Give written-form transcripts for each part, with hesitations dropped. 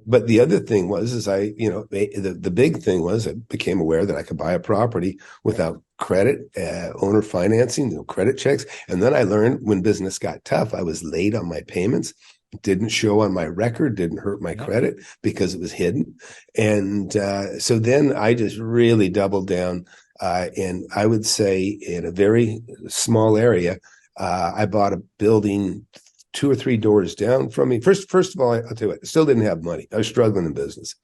but the other thing was, is the big thing was I became aware that I could buy a property without credit, owner financing, credit checks. And then I learned when business got tough, I was late on my payments. Didn't show on my record, didn't hurt my credit because it was hidden. And so then I just really doubled down. And I would say in a very small area, I bought a building 2 or 3 doors down from me. First of all, I'll tell you what, I still didn't have money. I was struggling in business.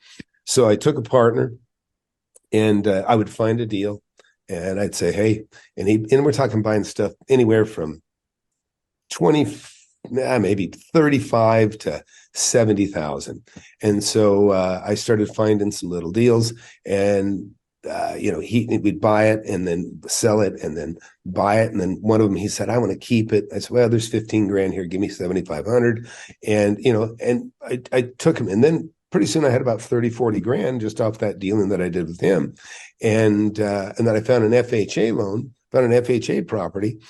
So I took a partner and I would find a deal and I'd say, hey, and we're talking buying stuff anywhere from 20, maybe 35 to 70,000. And so I started finding some little deals and we'd buy it and then sell it and then buy it. And then one of them, he said, I want to keep it. I said, well, there's 15 grand here. Give me 7,500. And, and I took him. And then pretty soon I had about 30, 40 grand just off that dealing that I did with him. And then I found an FHA loan, found an FHA property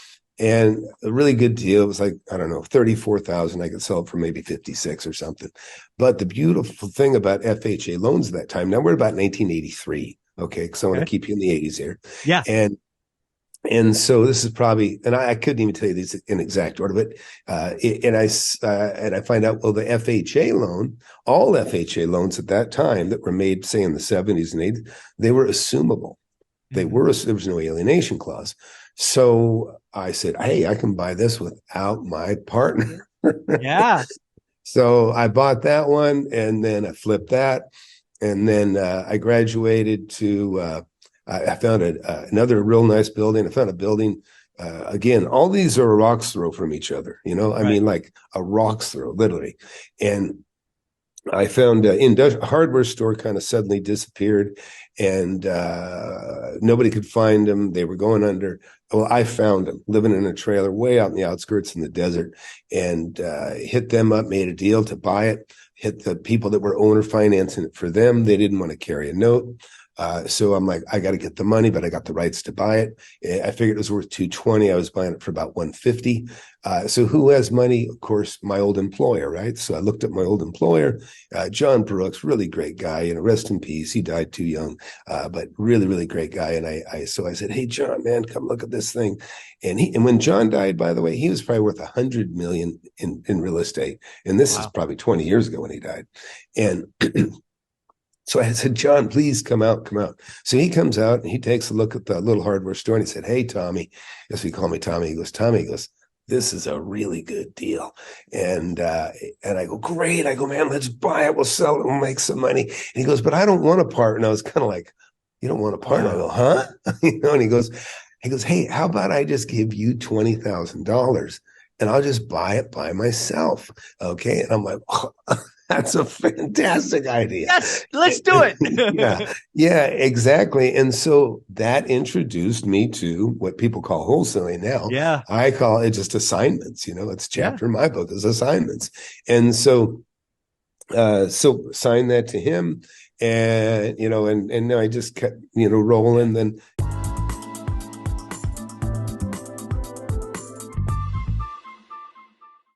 and a really good deal. It was like, I don't know, 34,000. I could sell it for maybe 56 or something. But the beautiful thing about FHA loans at that time, now we're about 1983. Okay, because I want to keep you in the 80s here. Yeah. And so this is probably, and I couldn't even tell you these in exact order, but and I find out, well, the FHA loan, all FHA loans at that time that were made, say in the 70s and 80s, they were assumable. There was no alienation clause. So I said, hey, I can buy this without my partner. Yeah. So I bought that one and then I flipped that. And then I graduated to, I found another real nice building. I found a building, again, all these are a rock's throw from each other, I mean, like a rock's throw, literally. And I found a hardware store kind of suddenly disappeared and nobody could find them. They were going under. Well, I found them living in a trailer way out in the outskirts in the desert and hit them up, made a deal to buy it, hit the people that were owner financing it for them. They didn't want to carry a note. So I'm like, I got to get the money, but I got the rights to buy it. I figured it was worth 220. I was buying it for about 150. So who has money? Of course, my old employer, right? So I looked at my old employer, John Brooks, really great guy, rest in peace. He died too young, but really, really great guy. And so I said, hey, John, man, come look at this thing. And when John died, by the way, he was probably worth $100 million in real estate. And this is probably 20 years ago when he died. And so I said, John, please come out. So he comes out and he takes a look at the little hardware store and he said, hey, Tommy, as we call me Tommy, he goes, this is a really good deal. And I go, great. I go, man, let's buy it. We'll sell it. We'll make some money. And he goes, but I don't want a part. And I was kind of like, you don't want a part? And I go, huh? And he goes, hey, how about I just give you $20,000 and I'll just buy it by myself. Okay. And I'm like, oh, that's a fantastic idea. Yes, let's do it. Yeah, exactly. And so that introduced me to what people call wholesaling now. Yeah. I call it just assignments. It's chapter in my book is assignments. And so signed that to him. And, and I just kept, rolling. Then